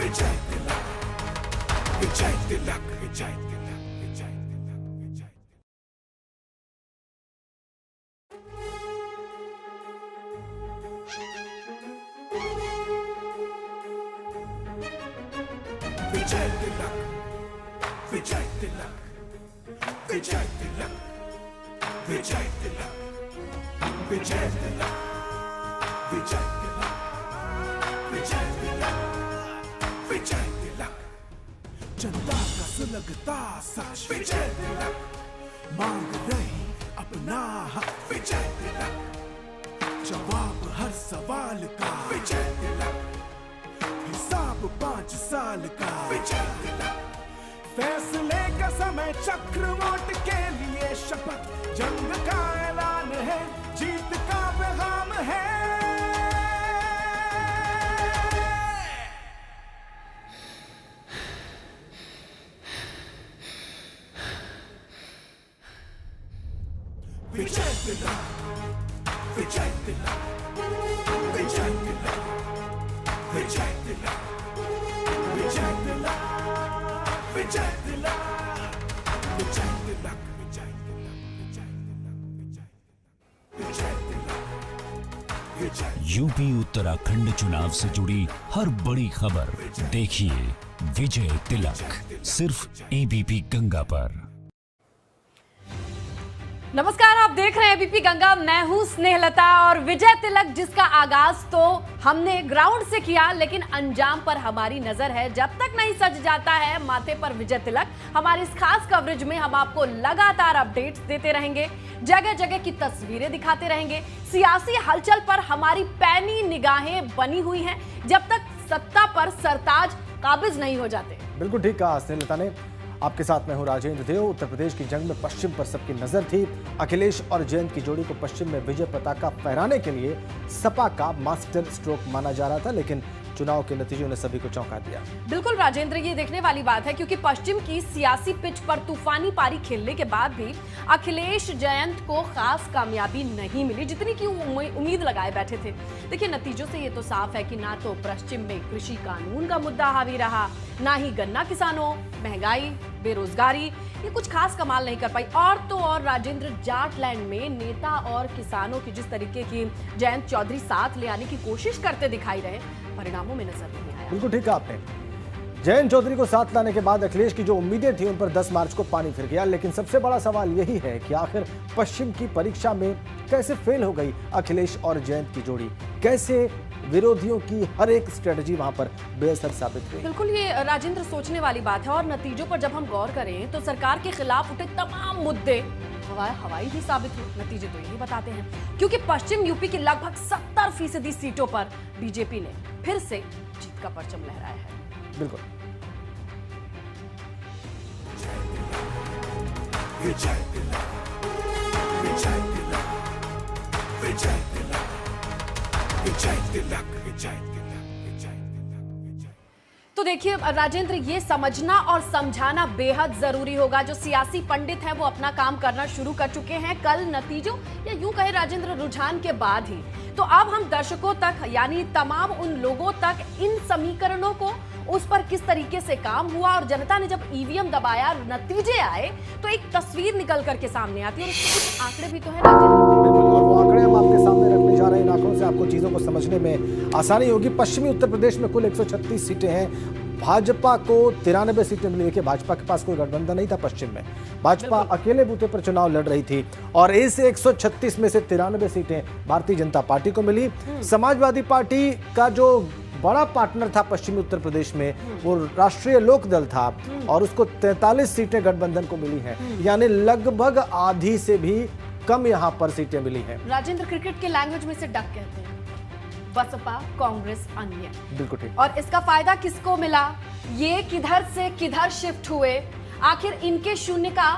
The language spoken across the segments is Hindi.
विजय तिलक, विजय तिलक, विजय तिलक, विजय तिलक, विजय विजय तिलक, विजय तिलक, विजय तिलक, विजय तिलक, विजय तिलक, विजय तिलक, विजय तिलक, विजय तिलक, जनता का सुलगता साक्ष विजय तिलक, मांग रही अपना हक विजय तिलक, जवाब हर सवाल का विजय तिलक, हिसाब 5 साल का विजय तिलक, फैसले का समय चक्र वोट के लिए शपथ, जंग का ऐलान है, जीत का पैगाम है। विजय तिलक, विजय तिलक, विजय तिलक, विजय तिलक, विजय तिलक, विजय तिलक, विजय तिलक, विजय तिलक, विजय तिलक, विजय। यूपी उत्तराखंड चुनाव से जुड़ी हर बड़ी खबर देखिए विजय तिलक, सिर्फ एबीपी गंगा पर। नमस्कार, आप देख रहे हैं एबीपी गंगा। मैं हूं स्नेहलता और विजय तिलक, जिसका आगाज तो हमने ग्राउंड से किया, लेकिन अंजाम पर हमारी नजर है। जब तक नहीं सज जाता है माथे पर विजय तिलक, हमारी इस खास कवरेज में हम आपको लगातार अपडेट्स देते रहेंगे, जगह जगह की तस्वीरें दिखाते रहेंगे। सियासी हलचल पर हमारी पैनी निगाहें बनी हुई हैं, जब तक सत्ता पर सरताज काबिज नहीं हो जाते। बिल्कुल ठीक कहा स्नेहलता ने। आपके साथ मैं हूं राजेंद्र देव। उत्तर प्रदेश की जंग में पश्चिम पर सबकी नजर थी। अखिलेश और जयंत की जोड़ी को पश्चिम में विजय पताका फहराने के लिए सपा का मास्टर स्ट्रोक माना जा रहा था, लेकिन चुनाव के नतीजों ने सभी को चौंका दिया। बिल्कुल राजेंद्र, ये देखने वाली बात है, क्योंकि पश्चिम की सियासी पिच पर तूफानी पारी खेलने के बाद भी अखिलेश जयंत को खास कामयाबी नहीं मिली, जितनी की उम्मीद लगाए बैठे थे। देखिए, नतीजों से ये तो साफ है कि ना तो पश्चिम में कृषि कानून का मुद्दा हावी रहा, ना ही गन्ना किसानों, महंगाई, बेरोजगारी ये कुछ खास कमाल नहीं कर पाई। और तो और राजेंद्र, जाटलैंड में नेता और किसानों की जिस तरीके की जयंत चौधरी साथ ले आने की कोशिश करते दिखाई रहे, परिणामों में नजर नहीं आया। बिल्कुल ठीक कहा आपने। जयंत चौधरी को साथ लाने के बाद अखिलेश की जो उम्मीदें थी उन पर 10 मार्च को पानी फिर गया। लेकिन सबसे बड़ा सवाल यही है कि आखिर पश्चिम की परीक्षा में कैसे फेल हो गई अखिलेश और जयंत की जोड़ी, कैसे विरोधियों की हर एक स्ट्रेटजी वहां पर बेअसर साबित हुई। बिल्कुल, ये राजेंद्र सोचने वाली बात है। और नतीजों पर जब हम गौर करें तो सरकार के खिलाफ उठे तमाम मुद्दे हवाई ही साबित हुए। नतीजे तो यही बताते हैं, क्योंकि पश्चिम यूपी की लगभग 70% सीटों पर बीजेपी ने फिर से जीत का परचम लहराया है। बिल्कुल। विजय तिलक, विजय तिलक, विजय तिलक, विजय तिलक, विजय तिलक, विजय तिलक, विजय। तो देखिए राजेंद्र, ये समझना और समझाना बेहद जरूरी होगा। जो सियासी पंडित हैं वो अपना काम करना शुरू कर चुके हैं कल नतीजों या यूं कहे राजेंद्र रुझान के बाद ही। तो अब हम दर्शकों तक, यानी तमाम उन लोगों तक इन समीकरणों को, उस पर किस तरीके से काम हुआ और जनता ने जब ईवीएम दबाया, नतीजे आए, तो एक तस्वीर निकल करके सामने आती है। और उसके कुछ आंकड़े भी तो है राजेंद्र। बिल्कुल, और वो आंकड़े हम आपके सामने रखने जा रहे हैं। इन आंकड़ों से आपको चीजों को समझने में आसानी होगी। पश्चिमी उत्तर प्रदेश में कुल 136 सीटें हैं। भाजपा को 93 सीटें मिली। देखिए, भाजपा के पास कोई गठबंधन नहीं था पश्चिम में। भाजपा अकेले बूते पर चुनाव लड़ रही थी और इस 136 में से 93 सीटें भारतीय जनता पार्टी को मिली। समाजवादी पार्टी का जो बड़ा पार्टनर था पश्चिमी उत्तर प्रदेश में, वो राष्ट्रीय लोक दल था और उसको 43 सीटें गठबंधन को मिली हैं, यानी लगभग आधी से भी कम यहां पर सीटें मिली हैं। राजेंद्र, क्रिकेट के लैंग्वेज में से डक कहते हैं, बसपा, कांग्रेस, अन्य। बिल्कुल ठीक। और इसका फायदा किसको मिला, ये किधर से किधर शिफ्ट हुए, आखिर इनके शून्य का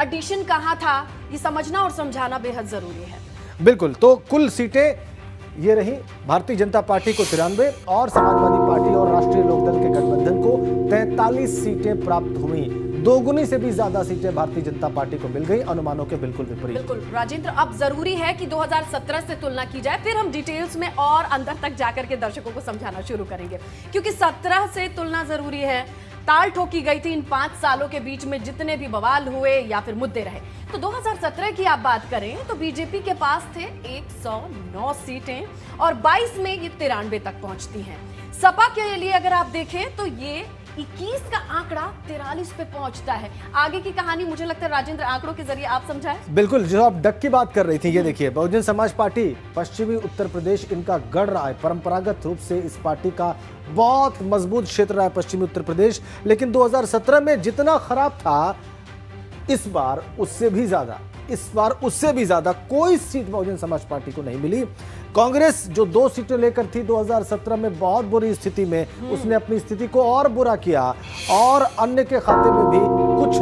एडिशन कहां था, ये समझना और समझाना बेहद जरूरी है। बिल्कुल। तो कुल सीटें ये रही, भारतीय जनता पार्टी को 93 और समाजवादी पार्टी और राष्ट्रीय लोकदल के गठबंधन को 43 सीटें प्राप्त हुई। दोगुनी से भी ज्यादा सीटें भारतीय जनता पार्टी को मिल गई, अनुमानों के बिल्कुल विपरीत। बिल्कुल राजेंद्र, अब जरूरी है कि 2017 से तुलना की जाए, फिर हम डिटेल्स में और अंदर तक जाकर के दर्शकों को समझाना शुरू करेंगे, क्योंकि 17 से तुलना जरूरी है। ताल ठोकी गई थी इन 5 सालों के बीच में, जितने भी बवाल हुए या फिर मुद्दे रहे। तो 2017 की आप बात करें तो बीजेपी के पास थे 109 सीटें और 22 में ये 93 तक पहुंचती हैं। सपा के लिए अगर आप देखें तो ये 21 का आंकड़ा 43 पे पहुंचता है। आगे की कहानी मुझे लगता है राजेंद्र आंकड़ों के जरिए आप समझाएं। बिल्कुल, जो आप डक की बात कर रही थी, ये देखिए बहुजन समाज पार्टी पश्चिमी उत्तर प्रदेश इनका गढ़ रहा है। परंपरागत रूप से इस पार्टी का बहुत मजबूत क्षेत्र रहा है पश्चिमी उत्तर प्रदेश, लेकिन 2017 में जितना खराब था इस बार उससे भी ज्यादा कोई सीट बहुजन समाज पार्टी को नहीं मिली। कांग्रेस जो 2 सीटें लेकर थी 2017 में बहुत बुरी स्थिति में, उसने अपनी स्थिति को और बुरा किया और अन्य के खाते में भी कुछ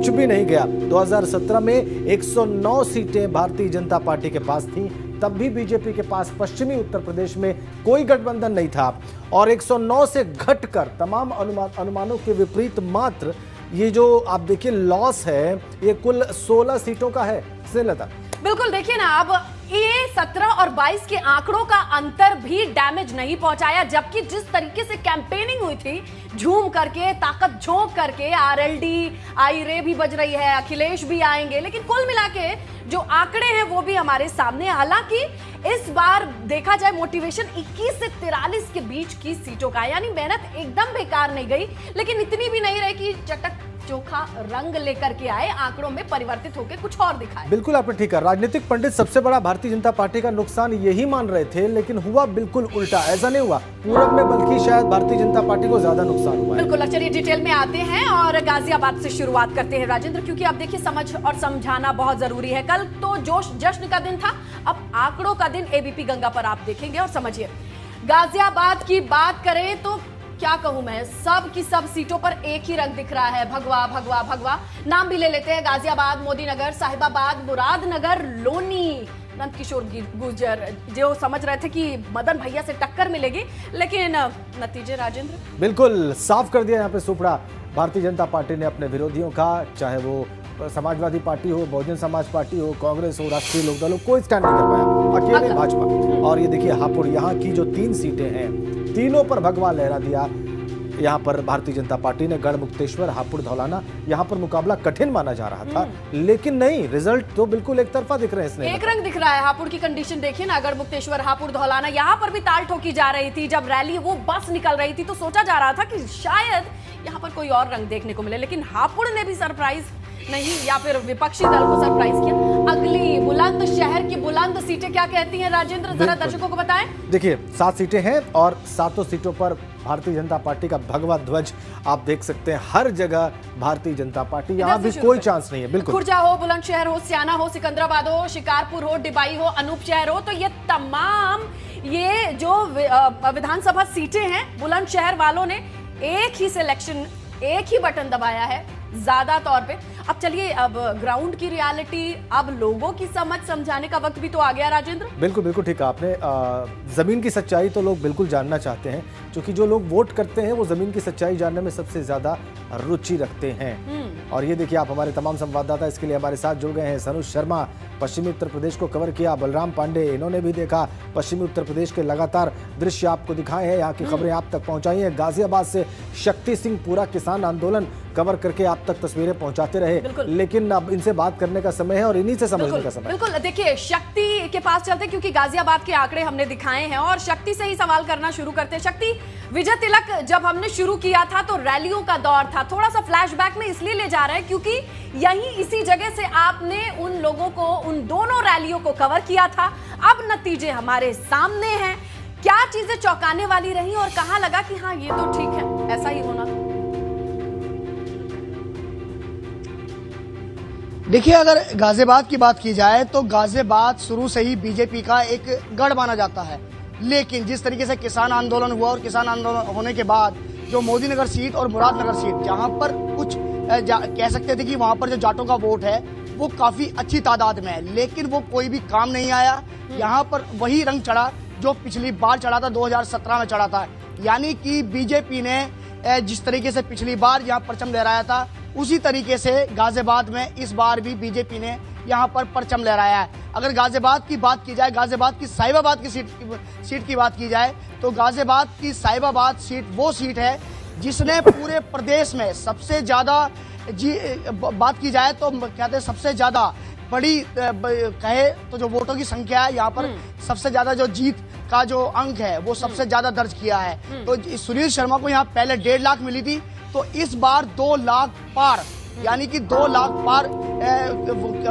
भी नहीं गया। 2017 में 109 सीटें भारतीय जनता पार्टी के पास थी, तब भी बीजेपी के पास पश्चिमी उत्तर प्रदेश में कोई गठबंधन नहीं था और 109 से घटकर तमाम अनुमानों के विपरीत मात्र ये जो आप देखिए लॉस है, ये कुल 16 सीटों का है। स्नेहलता, बिल्कुल देखिए ना, अब ये 17 और 22 के आंकड़ों का अंतर भी डैमेज नहीं पहुंचाया, जबकि जिस तरीके से कैंपेनिंग हुई थी, झूम करके, ताकत झोंक करके, आरएलडी आई रे भी बज रही है, अखिलेश भी आएंगे, लेकिन कुल मिला के जो आंकड़े हैं वो भी हमारे सामने। हालांकि इस बार देखा जाए मोटिवेशन 21 से 43 के बीच की सीटों का, यानी मेहनत एकदम बेकार नहीं गई, लेकिन इतनी भी नहीं रही कि चटक चोखा रंग लेकर के आए, आंकड़ों में परिवर्तित होकर कुछ और दिखाए। बिल्कुल आपने ठीक कहा, राजनीतिक पंडित सबसे बड़ा भारतीय जनता पार्टी का नुकसान यही मान रहे थे, लेकिन हुआ बिल्कुल उल्टा। ऐसा नहीं हुआ पूरब में, बल्कि शायद भारतीय जनता पार्टी को ज्यादा नुकसान हुआ। बिल्कुल, चलिए डिटेल में आते हैं और गाजियाबाद से शुरुआत करते हैं राजेंद्र, क्योंकि आप देखिए समझ और समझाना बहुत जरूरी है। कल तो जोश जश्न का दिन था, अब आंकड़ों का दिन एबीपी गंगा पर आप देखेंगे और समझिए। गाजियाबाद की बात करें तो क्या कहूं मैं, सब की सब सीटों पर एक ही रंग दिख रहा है, भगवा भगवा भगवा। नाम भी ले लेते हैं, गाजियाबाद, मोदीनगर, साहिबाबाद, मुरादनगर, लोनी। नंदकिशोर गुर्जर जो समझ रहे थे कि मदन भैया से टक्कर मिलेगी, लेकिन नतीजे राजेंद्र बिल्कुल साफ कर दिया यहाँ पे सुपड़ा। भारतीय जनता पार्टी ने अपने विरोधियों का, चाहे वो समाजवादी पार्टी हो, बहुजन समाज पार्टी हो, कांग्रेस हो, राष्ट्रीय लोकदल हो, कोई स्टैंड नहीं कर पाया, अकेले भाजपा। और ये देखिए हापुड़, यहाँ की जो 3 सीटें हैं, तीनों पर भगवा लहरा दिया। यहाँ पर भारतीय जनता पार्टी ने गढ़ मुक्तेश्वर, हापुड़, धौलाना, यहाँ पर मुकाबला कठिन माना जा रहा था, लेकिन नहीं, रिजल्ट तो बिल्कुल एक तरफा दिख रहे हैं। इसमें एक रंग दिख रहा है। हापुड़ की कंडीशन देखिए ना, गढ़ मुक्तेश्वर, हापुड़, धौलाना, यहाँ पर भी ताल ठोकी जा रही थी। जब रैली वो बस निकल रही थी तो सोचा जा रहा था कि शायद यहाँ पर कोई और रंग देखने को मिले, लेकिन हापुड़ ने भी सरप्राइज नहीं, या फिर विपक्षी दल को सरप्राइज किया। अगली बुलंद शहर की बुलंद सीटें क्या कहती हैं राजेंद्र, जरा दर्शकों को बताएं। देखिए 7 सीटें हैं और 7 सीटों पर भारतीय जनता पार्टी का भगवा ध्वज आप देख सकते हैं। हर जगह भारतीय जनता पार्टी, यहाँ भी कोई चांस नहीं है। बिल्कुल, खुर्जा हो, बुलंदशहर हो, सियाना हो, सिकंदराबाद हो, शिकारपुर हो, डिबाई हो, अनूपशहर हो, तो ये तमाम ये जो विधानसभा सीटें हैं, बुलंदशहर वालों ने एक ही सिलेक्शन, एक ही बटन दबाया है ज्यादा तौर पे। अब चलिए, अब ग्राउंड की रियलिटी, अब लोगों की समझ समझाने का वक्त भी तो आ गया राजेंद्र। बिल्कुल बिल्कुल ठीक है आपने। जमीन की सच्चाई तो लोग बिल्कुल जानना चाहते हैं, क्योंकि जो लोग वोट करते हैं वो जमीन की सच्चाई जानने में सबसे ज्यादा रुचि रखते हैं। और ये देखिए, आप हमारे तमाम संवाददाता इसके लिए हमारे साथ जुड़ गए हैं। सनुज शर्मा, पश्चिमी उत्तर प्रदेश को कवर किया, बलराम पांडे, इन्होंने भी देखा पश्चिमी उत्तर प्रदेश के लगातार दृश्य आपको दिखाए हैं, यहाँ की खबरें आप तक पहुंचाई हैं। गाजियाबाद से शक्ति सिंह पूरा किसान आंदोलन कवर करके आप तक तस्वीरें पहुंचाते रहे, लेकिन अब इनसे बात करने का समय है और इन्हीं से समझने का समय। बिल्कुल, देखिए शक्ति के पास चलते, क्योंकि गाजियाबाद के आंकड़े हमने दिखाए हैं और शक्ति से ही सवाल करना शुरू करते हैं। शक्ति, विजय तिलक जब हमने शुरू किया था तो रैलियों का दौर था, थोड़ा सा फ्लैशबैक में इसलिए ले जा रहे हैं क्योंकि यहीं इसी जगह से आपने उन लोगों को, उन दोनों रैलियों को कवर किया था। अब नतीजे हमारे सामने हैं, क्या चीजें चौंकाने वाली रही और कहां लगा कि हाँ ये तो ठीक है, ऐसा ही होना था? देखिए, अगर गाजियाबाद की बात की जाए तो गाजियाबाद शुरू से ही बीजेपी का एक गढ़ माना जाता है, लेकिन जिस तरीके से किसान आंदोलन हुआ और किसान आंदोलन होने के बाद जो मोदीनगर सीट और मुरादनगर सीट, जहां पर कुछ कह सकते थे कि वहां पर जो जाटों का वोट है वो काफी अच्छी तादाद में है, लेकिन वो कोई भी काम नहीं आया। यहाँ पर वही रंग चढ़ा जो पिछली बार चढ़ा था, 2017 में चढ़ा था, यानी कि बीजेपी ने जिस तरीके से पिछली बार यहाँ परचम लहराया था, उसी तरीके से गाजियाबाद में इस बार भी बीजेपी ने यहाँ पर परचम लहराया है। अगर गाजियाबाद की बात की जाए, गाजियाबाद की साहिबाबाद की सीट की बात की जाए, तो गाजियाबाद की साहिबाबाद सीट वो सीट है जिसने पूरे प्रदेश में सबसे ज़्यादा बात की जाए तो कहते हैं सबसे ज़्यादा बड़ी कहे तो जो वोटों की संख्या है यहाँ पर सबसे ज़्यादा जो जीत का जो अंक है वो सबसे ज़्यादा दर्ज किया है। तो सुनील शर्मा को यहाँ पहले 1.5 लाख मिली थी, तो इस बार 2 लाख पार, यानी कि 2 लाख पार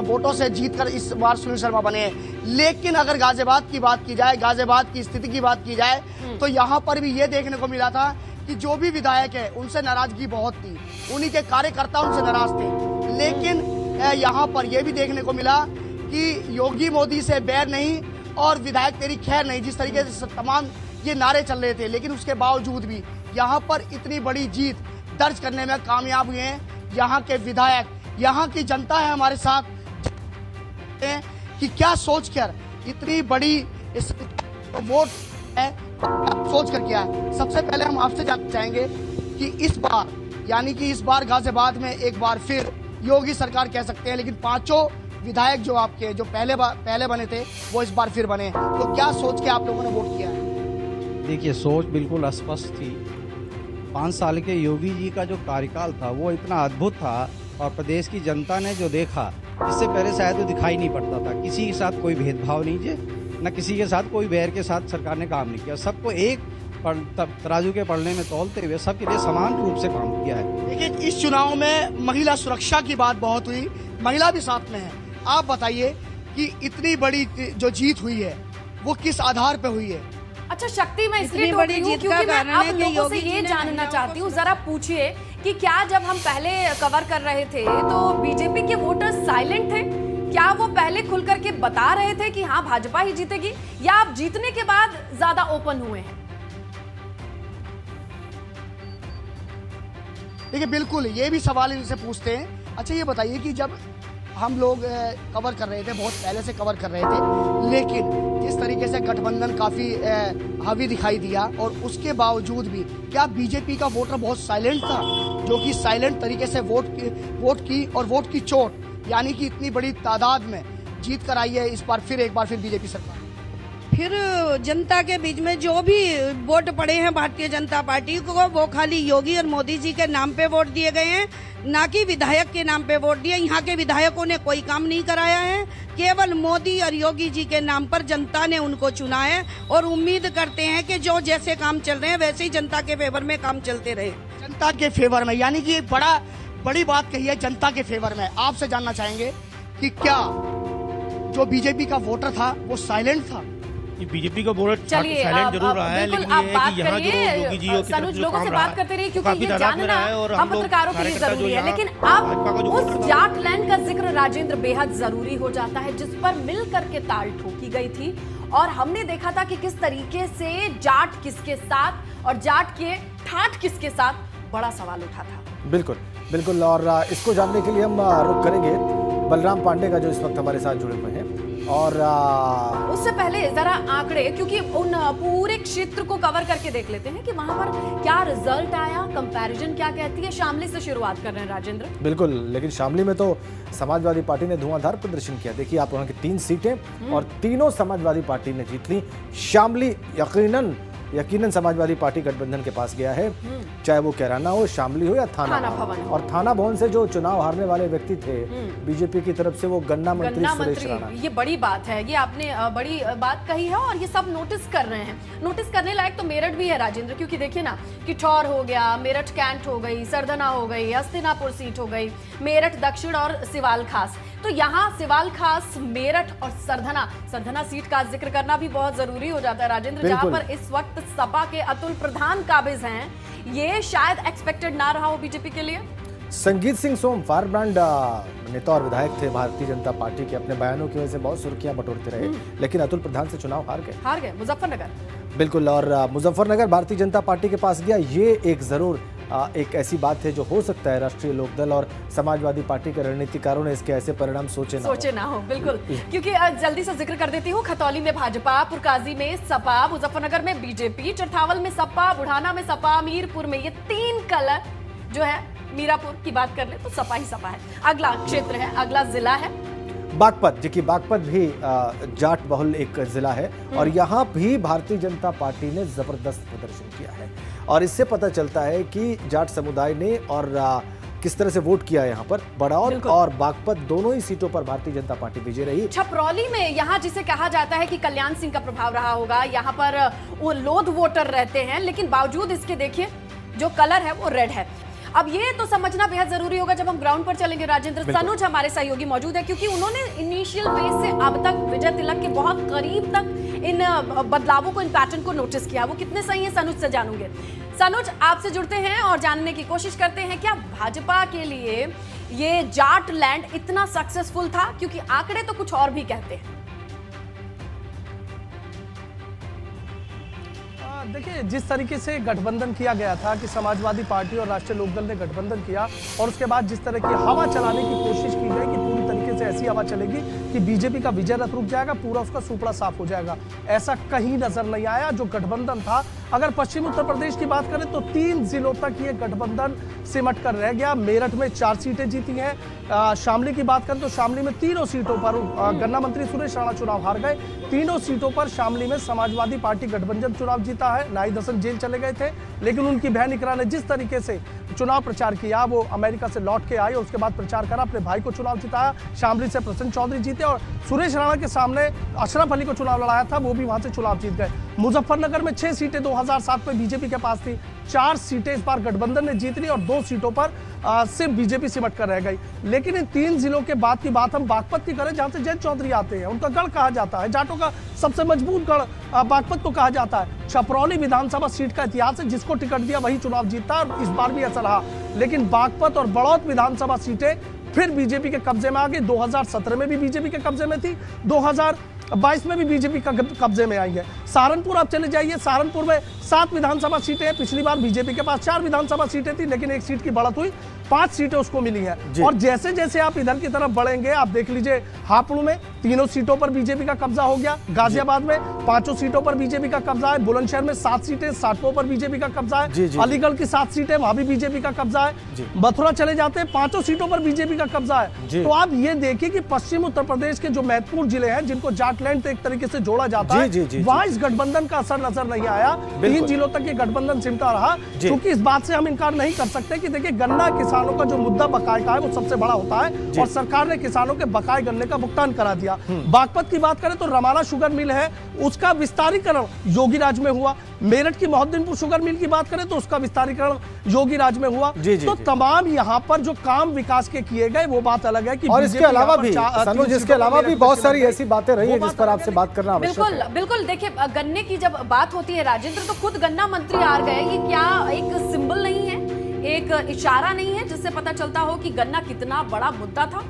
वोटों से जीतकर इस बार सुनील शर्मा बने हैं। लेकिन अगर गाजियाबाद की बात की जाए, गाजियाबाद की स्थिति की बात की जाए, तो यहाँ पर भी ये देखने को मिला था कि जो भी विधायक है उनसे नाराजगी बहुत थी, उन्हीं के कार्यकर्ता उनसे नाराज थे। लेकिन यहाँ पर यह भी देखने को मिला कि योगी मोदी से बैर नहीं और विधायक तेरी खैर नहीं, जिस तरीके से तमाम ये नारे चल रहे थे, लेकिन उसके बावजूद भी यहाँ पर इतनी बड़ी जीत दर्ज करने में कामयाब हुए हैं यहाँ के विधायक। यहाँ की जनता है हमारे साथ कि क्या सोचकर इतनी बड़ी इस वोट है, सोच कर क्या है। सबसे पहले हम आपसे जानना चाहेंगे कि इस बार, यानी कि इस बार गाजियाबाद में एक बार फिर योगी सरकार कह सकते हैं, लेकिन 5 विधायक जो आपके जो पहले बने थे वो इस बार फिर बने, तो क्या सोच के आप लोगों ने वोट किया है? देखिए, सोच बिल्कुल स्पष्ट थी। 5 साल के योगी जी का जो कार्यकाल था वो इतना अद्भुत था, और प्रदेश की जनता ने जो देखा, इससे पहले शायद वो दिखाई नहीं पड़ता था। किसी के साथ कोई भेदभाव नहीं है, न किसी के साथ कोई बैर के साथ सरकार ने काम नहीं किया। सबको एक तराजू के पलड़े में तौलते हुए सबके लिए समान रूप से काम किया है। लेकिन इस चुनाव में महिला सुरक्षा की बात बहुत हुई, महिला भी साथ में है। आप बताइए कि इतनी बड़ी जो जीत हुई है वो किस आधार पे हुई है? अच्छा शक्ति, मैं इसलिए टोक रही हूँ क्योंकि मैं आप लोगों से ये जानना चाहती हूँ, जरा पूछिए कि क्या जब हम पहले कवर कर रहे थे तो बीजेपी के वोटर्स साइलेंट थे? क्या वो पहले खुल करके बता रहे थे कि हाँ भाजपा ही जीतेगी, या आप जीतने के बाद ज्यादा ओपन हुए हैं? देखिए, बिल्कुल ये भी सवाल इनसे पूछते हैं। अच्छा ये बताइए कि जब हम लोग कवर कर रहे थे, बहुत पहले से कवर कर रहे थे, लेकिन जिस तरीके से गठबंधन काफ़ी हावी दिखाई दिया, और उसके बावजूद भी क्या बीजेपी का वोटर बहुत साइलेंट था, जो कि साइलेंट तरीके से वोट की और वोट की चोट, यानी कि इतनी बड़ी तादाद में जीत कर आई है इस बार फिर एक बार फिर बीजेपी सरकार? फिर जनता के बीच में जो भी वोट पड़े हैं भारतीय जनता पार्टी को, वो खाली योगी और मोदी जी के नाम पे वोट दिए गए हैं, ना कि विधायक के नाम पे वोट दिए। यहाँ के विधायकों ने कोई काम नहीं कराया है, केवल मोदी और योगी जी के नाम पर जनता ने उनको चुना है, और उम्मीद करते हैं कि जो जैसे काम चल रहे हैं वैसे ही जनता के फेवर में काम चलते रहे। जनता के फेवर में, यानी कि बड़ी बात कही है, जनता के फेवर में। आपसे जानना चाहेंगे कि क्या जो बीजेपी का वोटर था वो साइलेंट था? बीजेपी का वोट साइलेंट जरूर रहा है, लेकिन ये है कि यहाँ जो योगी जी और सनुज लोगों से बात करते रहिए, क्योंकि ये जानना हम पत्रकारों के लिए जरूरी है। लेकिन अब उस जाट लैंड का जिक्र राजेंद्र बेहद जरूरी हो जाता है, जिस पर मिल करके ताल ठोकी गई थी, और हमने देखा था कि किस तरीके से जाट किसके साथ और जाट के ठाठ किसके साथ बड़ा सवाल उठा था। बिल्कुल बिल्कुल, और इसको जानने के लिए हम रुख करेंगे बलराम पांडे का, जो इस वक्त हमारे साथ जुड़े हुए हैं। और उससे पहले जरा आंकड़े, क्योंकि उन पूरे क्षेत्र को कवर करके देख लेते हैं कि वहां पर क्या रिजल्ट आया, कंपैरिजन क्या कहती है। शामली से शुरुआत कर रहे हैं राजेंद्र। बिल्कुल, लेकिन शामली में तो समाजवादी पार्टी ने धुआंधार प्रदर्शन किया। देखिए आप, वहां की 3 सीटें और तीनों समाजवादी पार्टी ने जीत ली। शामली यकीनन समाजवादी पार्टी गठबंधन के पास गया है, चाहे वो कैराना हो, शामली हो या थाना भवन। और थाना भवन से जो चुनाव हारने वाले व्यक्ति थे बीजेपी की तरफ से, वो गन्ना मंत्री सुरेश राणा। ये बड़ी बात है, ये आपने बड़ी बात कही है, और ये सब नोटिस कर रहे हैं। नोटिस करने लायक तो मेरठ भी है राजेंद्र, क्योंकि देखिए ना, किठौर हो गया, मेरठ कैंट हो गई, सरधना हो गई, हस्तिनापुर सीट हो गई, मेरठ दक्षिण और सिवाल खास। तो यहाँ सिवाल खास, मेरठ और सरधना सीट का जिक्र करना भी बहुत जरूरी हो जाता है राजेंद्र, जहाँ पर इस वक्त सपा के अतुल प्रधान काबिज हैं। ये शायद एक्सपेक्टेड ना रहा हो बीजेपी के लिए। संगीत सिंह सोम फायरब्रांड नेता और विधायक थे भारतीय जनता पार्टी के, अपने बयानों की वजह से बहुत सुर्खियां बटोरते रहे, लेकिन अतुल प्रधान से चुनाव हार गए मुजफ्फरनगर। बिल्कुल, और मुजफ्फरनगर भारतीय जनता पार्टी के पास गया, ये एक जरूर एक ऐसी बात है जो हो सकता है राष्ट्रीय लोकदल और समाजवादी पार्टी के रणनीतिकारों ने इसके ऐसे परिणाम सोचे ना हो। बिल्कुल, क्योंकि जल्दी से जिक्र कर देती हूँ। खतौली में भाजपा, पुरकाजी में सपा, मुजफ्फरनगर में बीजेपी, चरथावल में सपा, बुढ़ाना में सपा, मीरपुर में ये 3 कलर जो है, मीरापुर की बात कर ले तो सपा ही सपा है। अगला क्षेत्र है, अगला जिला है बागपत, जो कि बागपत भी जाट बहुल एक जिला है और यहाँ भी भारतीय जनता पार्टी ने जबरदस्त प्रदर्शन किया है और इससे पता चलता है कि जाट समुदाय ने और किस तरह से वोट किया यहाँ पर। बड़ौल और बागपत दोनों ही सीटों पर भारतीय जनता पार्टी विजय रही। छपरौली में यहाँ जिसे कहा जाता है कि कल्याण सिंह का प्रभाव रहा होगा, यहाँ पर वो लोध वोटर रहते हैं, लेकिन बावजूद इसके देखिए जो कलर है वो रेड है। अब ये तो समझना बेहद जरूरी होगा जब हम ग्राउंड पर चलेंगे। राजेंद्र, सनुज हमारे सहयोगी मौजूद है, क्योंकि उन्होंने इनिशियल फेज से अब तक विजय तिलक के बहुत करीब तक इन बदलावों को, इन पैटर्न को नोटिस किया। वो कितने सही है सनुज से जानूंगे। सनुज, आपसे जुड़ते हैं और जानने की कोशिश करते हैं, क्या भाजपा के लिए ये जाट लैंड इतना सक्सेसफुल था? क्योंकि आंकड़े तो कुछ और भी कहते हैं। देखिए, जिस तरीके से गठबंधन किया गया था कि समाजवादी पार्टी और राष्ट्रीय लोकदल ने गठबंधन किया और उसके बाद जिस तरह की हवा चलाने की कोशिश की गई कि पूरी तरीके से ऐसी हवा चलेगी कि बीजेपी का विजय रथ रुक जाएगा, पूरा उसका सुपड़ा साफ हो जाएगा, ऐसा कहीं नजर नहीं आया। जो गठबंधन था, अगर पश्चिम उत्तर प्रदेश की बात करें तो 3 जिलों तक ये गठबंधन सिमट कर रह गया। मेरठ में 4 सीटें जीती हैं। शामली की बात करें तो शामली में 3 सीटों पर गन्ना मंत्री सुरेश राणा चुनाव हार गए। 3 सीटों पर शामली में समाजवादी पार्टी गठबंधन चुनाव जीता है। नाहिद हसन जेल चले गए थे, लेकिन उनकी बहन इकरा ने जिस तरीके से चुनाव प्रचार किया, वो अमेरिका से लौट के आई और उसके बाद प्रचार करा, अपने भाई को चुनाव जिताया। शामली से प्रसन्न चौधरी जीते और सुरेश राणा के सामने अशरफ अली को चुनाव लड़ाया था, वो भी वहां से चुनाव जीत गए। मुजफ्फरनगर में 6 सीटें 2007 में बीजेपी के पास थी, 4 सीटें इस बार गठबंधन ने जीत ली और 2 सीटों पर सिर्फ बीजेपी सिमट कर रह गई। लेकिन इन 3 जिलों के बाद की बात हम बागपत की करें, जहां से जयंत चौधरी आते हैं, उनका गढ़ कहा जाता है, जाटों का सबसे मजबूत गढ़ बागपत को कहा जाता है। छपरौली विधानसभा सीट का इतिहास है, जिसको टिकट दिया वही चुनाव जीतता है और इस बार भी ऐसा रहा। लेकिन बागपत और बड़ौद विधानसभा सीटें फिर बीजेपी के कब्जे में आ गई। 2017 में भी बीजेपी के कब्जे में थी, 2022 में भी बीजेपी का कब्जे में आई है। सहारनपुर आप चले जाइए, सहारनपुर में 7 विधानसभा सीटें हैं। पिछली बार बीजेपी के पास 4 विधानसभा सीटें थी, लेकिन 1 सीट की बढ़त हुई, 5 सीटें उसको मिली हैं। और जैसे जैसे आप इधर की तरफ बढ़ेंगे, आप देख लीजिए हापुड़ में 3 सीटों पर बीजेपी का कब्जा हो गया, गाजियाबाद में 5 सीटों पर बीजेपी का कब्जा है, बुलंदशहर में 7 सीटें 60 पर बीजेपी का कब्जा है, अलीगढ़ की 7 सीटें वहां भी बीजेपी का कब्जा है, मथुरा चले जाते हैं 5 सीटों पर बीजेपी का कब्जा है। तो आप ये देखिए कि पश्चिम उत्तर प्रदेश के जो महत्वपूर्ण जिले हैं, जिनको जाटलैंड एक तरीके से जोड़ा जाता है, वहां इस गठबंधन का असर नजर नहीं आया। 3 जिलों तक ये गठबंधन सिमटा रहा, क्योंकि इस बात से हम इनकार नहीं कर सकते कि देखिए, गन्ना किसानों का जो मुद्दा बकाये का है, वो सबसे बड़ा होता है और सरकार ने किसानों के बकाये गन्ने का भुगतान करा दिया। बागपत की बात करें तो रमाना शुगर मिल है, उसका विस्तारीकरण योगी राज में हुआ। मेरठ की मोहद्दीनपुर शुगर मिल की बात करें तो उसका विस्तारीकरण योगी राज में हुआ। तो तमाम यहाँ पर जो काम विकास के किए गए, वो बात अलग है कि और इसके अलावा भी सनुज, इसके अलावा भी बहुत सारी ऐसी बातें रही है जिस पर आपसे बात करना आवश्यक है। बिल्कुल बिल्कुल, देखिए गन्ने की जब बात होती है राजेंद्र, तो खुद गन्ना मंत्री आ गए। ये क्या एक सिंबल नहीं है, एक इशारा नहीं है जिससे पता चलता हो कि गन्ना कितना बड़ा मुद्दा था?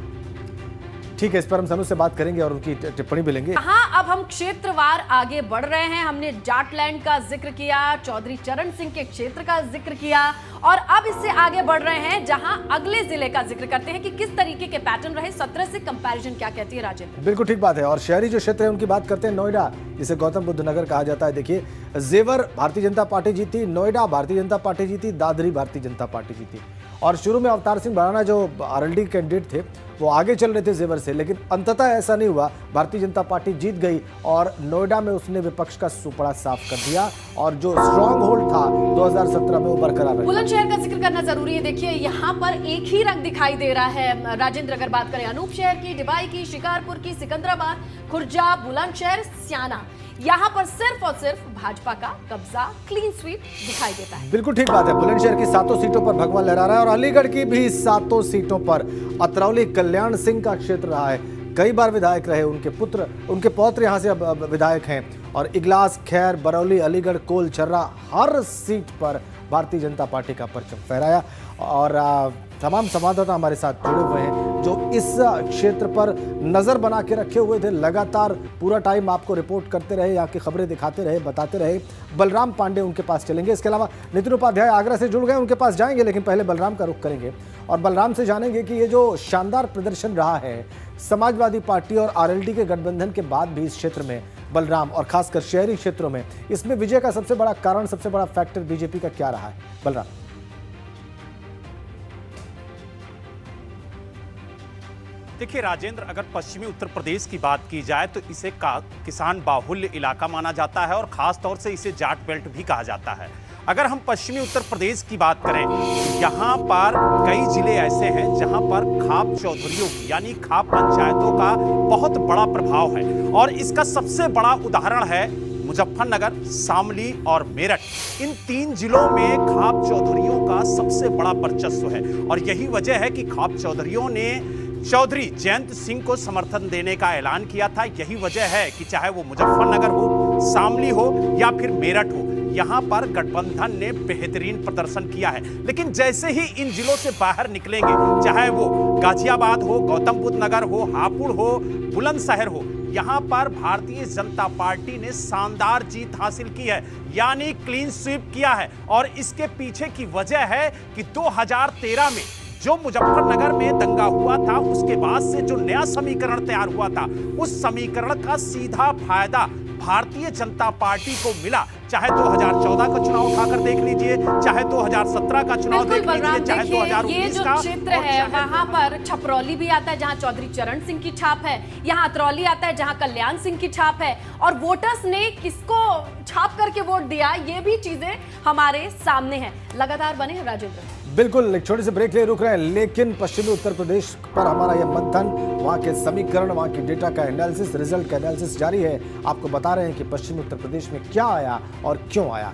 ठीक है, इस पर हम सनु से बात करेंगे और उनकी टिप्पणी भी लेंगे। हाँ, अब हम क्षेत्रवार आगे बढ़ रहे हैं। हमने जाटलैंड का जिक्र किया, चौधरी चरण सिंह के क्षेत्र का जिक्र किया और अब इससे आगे बढ़ रहे हैं, जहां अगले जिले का जिक्र करते हैं कि किस तरीके के पैटर्न रहे। 17 से कंपैरिजन क्या कहती है राजेंद्र? बिल्कुल ठीक बात है। और शहरी जो क्षेत्र है उनकी बात करते हैं, नोएडा जिसे गौतम बुद्ध नगर कहा जाता है। देखिए, जेवर भारतीय जनता पार्टी जीती, नोएडा भारतीय जनता पार्टी जीती, दादरी भारतीय जनता पार्टी जीती। और शुरू में अवतार सिंह भराना जो आरएलडी कैंडिडेट थे, वो आगे चल रहे थे जेवर से, लेकिन अंततः ऐसा नहीं हुआ। भारतीय जनता पार्टी जीत गई और नोएडा में उसने विपक्ष का सुपड़ा साफ कर दिया और जो स्ट्रॉन्ग होल्ड था 2017 में वो बरकरार रहा। बुलंदशहर का जिक्र करना जरूरी है। देखिए, यहाँ पर एक ही रंग दिखाई दे रहा है राजेंद्र। अगर बात करें अनूपशहर की, डिबाई की, शिकारपुर की, सिकंदराबाद, खुर्जा, बुलंदशहर, स्याना, यहाँ पर सिर्फ और सिर्फ भाजपा का कब्जा, क्लीन स्वीप दिखाई देता है। बिल्कुल ठीक बात है। बुलंदशहर की 7 सीटों पर भगवा लहरा रहा है और अलीगढ़ की भी 7 सीटों पर। अतरौली कल्याण सिंह का क्षेत्र रहा है, कई बार विधायक रहे, उनके पौत्र यहाँ से अब विधायक हैं। और इगलास, खैर, बरौली, अलीगढ़, कोल, छर्रा, हर सीट पर भारतीय जनता पार्टी का परचम फहराया। और तमाम संवाददाता हमारे साथ जुड़े हुए हैं जो इस क्षेत्र पर नजर बना के रखे हुए थे, लगातार पूरा टाइम आपको रिपोर्ट करते रहे, यहाँ की खबरें दिखाते रहे, बताते रहे, बलराम पांडे उनके पास चलेंगे। इसके अलावा नितिन उपाध्याय आगरा से जुड़ गए, उनके पास जाएंगे, लेकिन पहले बलराम का रुख करेंगे और बलराम से जानेंगे कि ये जो शानदार प्रदर्शन रहा है समाजवादी पार्टी और आरएलडी के गठबंधन के बाद भी इस क्षेत्र में बलराम और खासकर शहरी क्षेत्रों में, इसमें विजय का सबसे बड़ा कारण, सबसे बड़ा फैक्टर बीजेपी का क्या रहा है? बलराम। देखिए राजेंद्र, अगर पश्चिमी उत्तर प्रदेश की बात की जाए तो इसे किसान बाहुल्य इलाका माना जाता है और खास तौर से इसे जाट बेल्ट भी कहा जाता है। अगर हम पश्चिमी उत्तर प्रदेश की बात करें, यहाँ पर कई जिले ऐसे हैं जहाँ पर खाप चौधरियों की यानी खाप पंचायतों का बहुत बड़ा प्रभाव है और इसका सबसे बड़ा उदाहरण है मुजफ्फरनगर, शामली और मेरठ। इन 3 जिलों में खाप चौधरियों का सबसे बड़ा वर्चस्व है और यही वजह है कि खाप चौधरियों ने चौधरी जयंत सिंह को समर्थन देने का ऐलान किया था। यही वजह है कि चाहे वो मुजफ्फरनगर हो, शामली हो या फिर मेरठ हो, यहां पर गठबंधन ने बेहतरीन प्रदर्शन किया है। लेकिन जैसे ही इन जिलों से बाहर निकलेंगे, चाहे वो गाजियाबाद हो, गौतम बुद्ध नगर हो, हापुड़ हो, बुलंदशहर हो, यहां पर भारतीय जनता पार्टी ने शानदार जीत हासिल की है, यानी क्लीन स्वीप किया है। और इसके पीछे की वजह है कि 2013 में जो मुजफ्फरनगर में दंगा हुआ था, उसके बाद से जो नया समीकरण तैयार हुआ था, उस समीकरण का सीधा फायदा भारतीय जनता पार्टी को मिला। चाहे 2014 का चुनाव उठाकर देख लीजिए, चाहे 2017 का चुनाव देख लीजिए, चाहे 2019 का। ये जो क्षेत्र है वहां पर छपरौली भी आता है जहां चौधरी चरण सिंह की छाप है, यहाँ अतरौली आता है जहां कल्याण सिंह की छाप है, और वोटर्स ने किसको छाप करके वोट दिया, ये भी चीजें हमारे सामने हैं। लगातार बने हैं राजेंद्र। बिल्कुल, एक छोटे से ब्रेक लिए रुक रहे हैं, लेकिन पश्चिमी उत्तर प्रदेश पर हमारा यह मंथन, वहां के समीकरण, वहां की डेटा का एनालिसिस, रिजल्ट का एनालिसिस जारी है। आपको बता रहे हैं कि पश्चिमी उत्तर प्रदेश में क्या आया और क्यों आया।